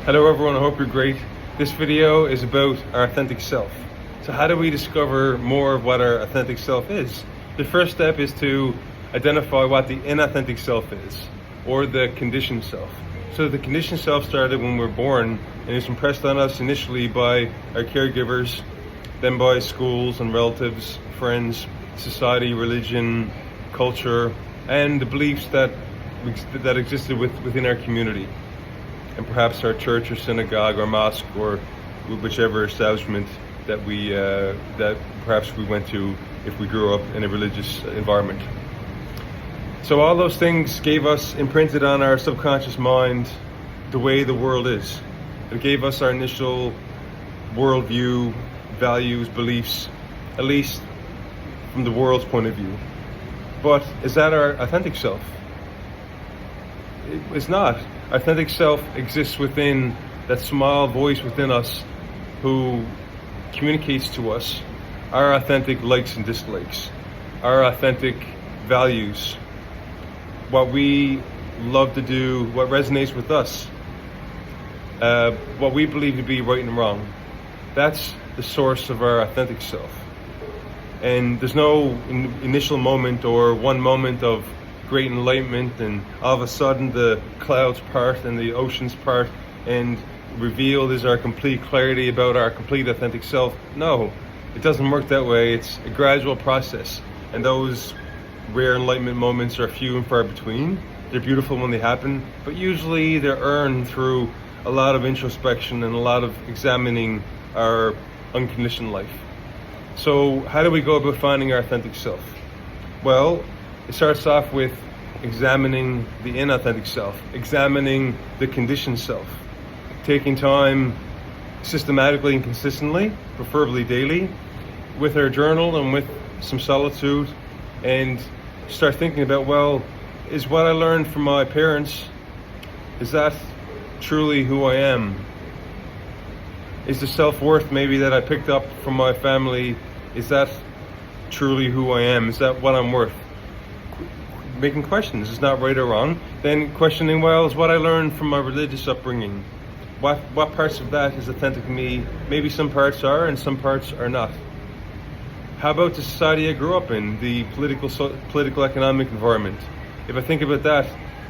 Hello everyone, I hope you're great. This video is about our authentic self. So how do we discover more of what our authentic self is? The first step is to identify what the inauthentic self is, or the conditioned self. So the conditioned self started when we're born and is impressed on us initially by our caregivers, then by schools and relatives, friends, society, religion, culture, and the beliefs that existed within our community, and perhaps our church or synagogue or mosque or whichever establishment that perhaps we went to if we grew up in a religious environment. So all those things gave us imprinted on our subconscious mind the way the world is. It gave us our initial worldview, values, beliefs, at least from the world's point of view. But is that our authentic self? It's not. Authentic self exists within that small voice within us who communicates to us our authentic likes and dislikes, our authentic values, what we love to do, what resonates with us, what we believe to be right and wrong. That's the source of our authentic self. And there's no initial moment or one moment of great enlightenment and all of a sudden the clouds part and the oceans part and revealed is our complete clarity about our complete authentic self. No, it doesn't work that way. It's a gradual process, and those rare enlightenment moments are few and far between. They're beautiful when they happen, but usually they're earned through a lot of introspection and a lot of examining our unconditioned life. So how do we go about finding our authentic self? Well, it starts off with examining the inauthentic self, examining the conditioned self, taking time systematically and consistently, preferably daily, with our journal and with some solitude, and start thinking about, well, is what I learned from my parents, is that truly who I am? Is the self-worth maybe that I picked up from my family, is that truly who I am? Is that what I'm worth? Making questions, is not right or wrong. Then questioning, well, is what I learned from my religious upbringing, what parts of that is authentic to me? Maybe some parts are and some parts are not. How about the society I grew up in, the political economic environment? If I think about that,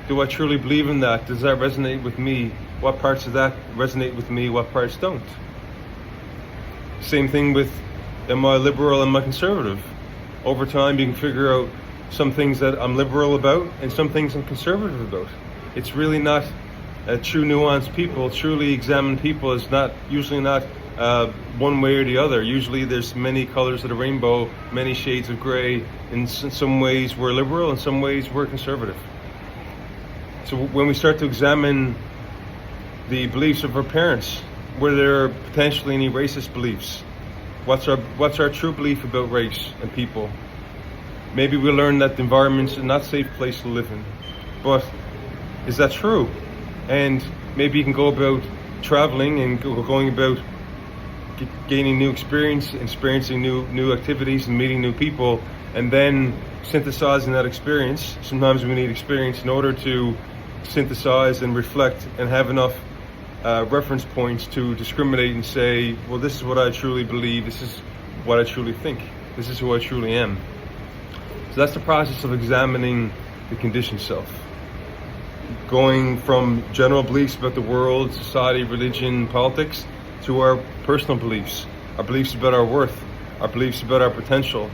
do I truly believe in that? Does that resonate with me? What parts of that resonate with me? What parts don't? Same thing with, am I liberal, am I conservative? Over time you can figure out some things that I'm liberal about and some things I'm conservative about. It's really not a true nuanced people. Truly examined people is usually not one way or the other. Usually there's many colors of the rainbow, many shades of gray. In some ways we're liberal, in some ways we're conservative. So when we start to examine the beliefs of our parents, were there potentially any racist beliefs? What's our true belief about race and people? Maybe we learn that the environment's a not safe place to live in, but is that true? And maybe you can go about traveling and going about gaining new experience, experiencing new activities and meeting new people, and then synthesizing that experience. Sometimes we need experience in order to synthesize and reflect and have enough reference points to discriminate and say, well, this is what I truly believe, this is what I truly think, this is who I truly am. So that's the process of examining the conditioned self. Going from general beliefs about the world, society, religion, politics, to our personal beliefs, our beliefs about our worth, our beliefs about our potential,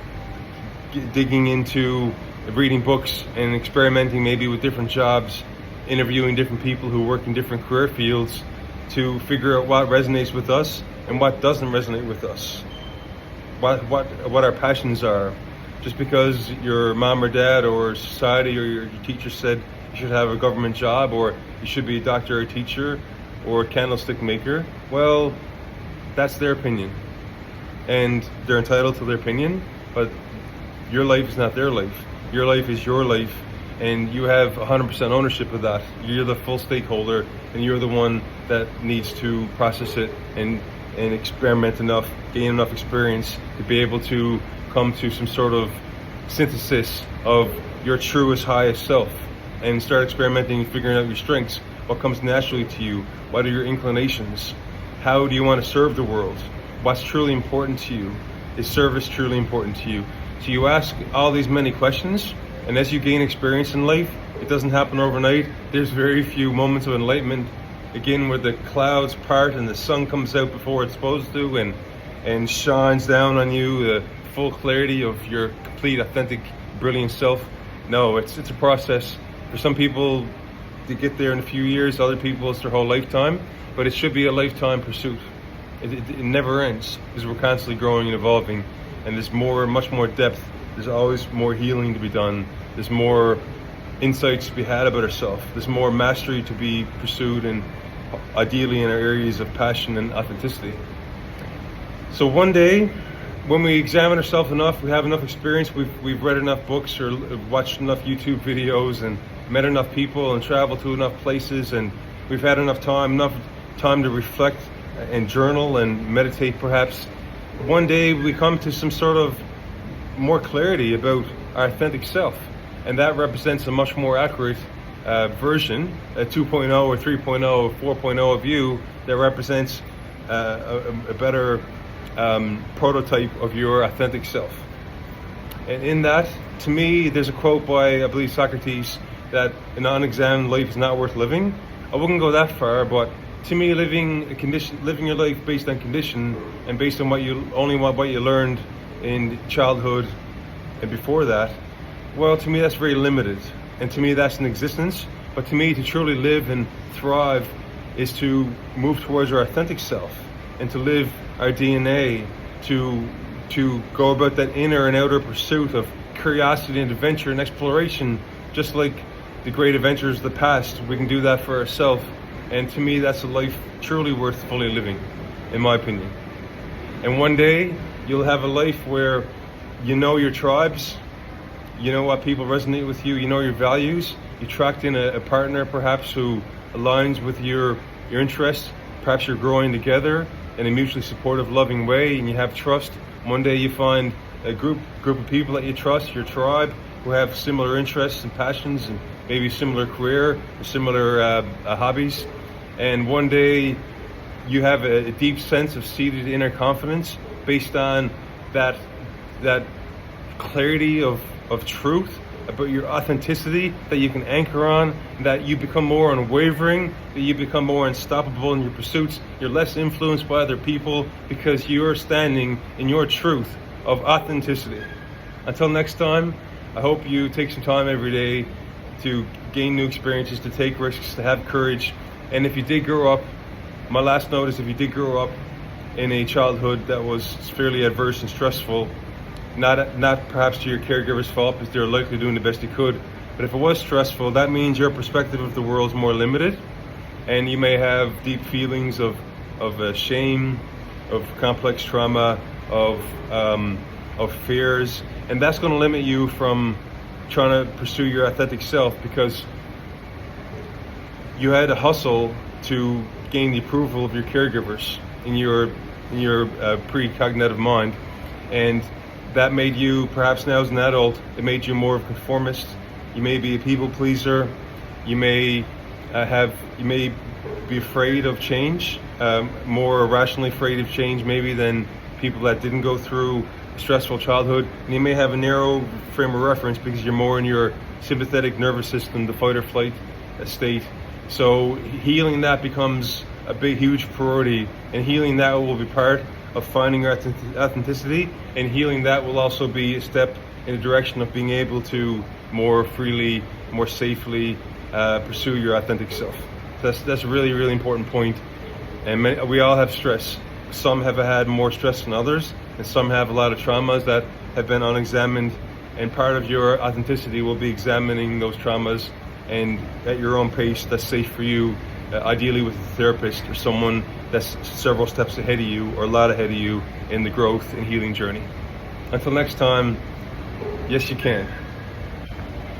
digging into reading books and experimenting maybe with different jobs, interviewing different people who work in different career fields to figure out what resonates with us and what doesn't resonate with us, what our passions are. Just because your mom or dad or society or your teacher said you should have a government job or you should be a doctor or a teacher or a candlestick maker, well, that's their opinion. And they're entitled to their opinion, but your life is not their life. Your life is your life, and you have 100% ownership of that. You're the full stakeholder, and you're the one that needs to process it and experiment enough, gain enough experience to be able to come to some sort of synthesis of your truest, highest self and start experimenting and figuring out your strengths What comes naturally to you? What are your inclinations? How do you want to serve the world? What's truly important to you? Is service truly important to you? So you ask all these many questions, and as you gain experience in life, it doesn't happen overnight. There's very few moments of enlightenment, again, where the clouds part and the sun comes out before it's supposed to, and shines down on you the full clarity of your complete, authentic, brilliant self. No, it's a process. For some people, to get there in a few years. Other people, it's their whole lifetime. But it should be a lifetime pursuit. It never ends, because we're constantly growing and evolving, and there's much more depth. There's always more healing to be done. There's more insights to be had about ourselves. There's more mastery to be pursued, and ideally in our areas of passion and authenticity. So one day, when we examine ourselves enough, we have enough experience, we've read enough books or watched enough YouTube videos and met enough people and traveled to enough places, and we've had enough time to reflect and journal and meditate perhaps. One day we come to some sort of more clarity about our authentic self, and that represents a much more accurate version, a 2.0 or 3.0 or 4.0 of you, that represents a better prototype of your authentic self. And in that, to me, there's a quote by, I believe, Socrates, that an unexamined life is not worth living. I wouldn't go that far, but to me, living your life based on condition and based on what you learned in childhood and before that, well, to me that's very limited, and to me that's an existence. But to me, to truly live and thrive is to move towards our authentic self and to live our DNA, to go about that inner and outer pursuit of curiosity and adventure and exploration, just like the great adventurers of the past. We can do that for ourselves. And to me, that's a life truly worth fully living, in my opinion. And one day, you'll have a life where you know your tribes, you know what people resonate with you, you know your values, you attract in a partner perhaps who aligns with your interests, perhaps you're growing together in a mutually supportive, loving way, and you have trust. One day you find a group of people that you trust, your tribe, who have similar interests and passions and maybe similar career or similar hobbies. And one day you have a deep sense of seated inner confidence based on that clarity of truth about your authenticity that you can anchor on, that you become more unwavering, that you become more unstoppable in your pursuits. You're less influenced by other people because you're standing in your truth of authenticity. Until next time, I hope you take some time every day to gain new experiences, to take risks, to have courage. And if you did grow up, my last note is, if you did grow up in a childhood that was fairly adverse and stressful, not perhaps to your caregiver's fault, because they're likely doing the best they could, but if it was stressful, that means your perspective of the world is more limited, and you may have deep feelings of shame, of complex trauma, of fears, and that's going to limit you from trying to pursue your authentic self, because you had to hustle to gain the approval of your caregivers in your precognitive mind, and that made you, perhaps now as an adult, it made you more of a conformist. You may be a people pleaser. You may be afraid of change, more irrationally afraid of change maybe than people that didn't go through a stressful childhood. And you may have a narrow frame of reference because you're more in your sympathetic nervous system, the fight or flight state. So healing that becomes a big, huge priority, and healing that will be part of finding your authenticity, and healing that will also be a step in the direction of being able to more freely, more safely pursue your authentic self. That's a really, really important point. And we all have stress. Some have had more stress than others, and some have a lot of traumas that have been unexamined, and part of your authenticity will be examining those traumas, and at your own pace that's safe for you, ideally with a therapist or someone that's several steps ahead of you or a lot ahead of you in the growth and healing journey. Until next time, yes you can.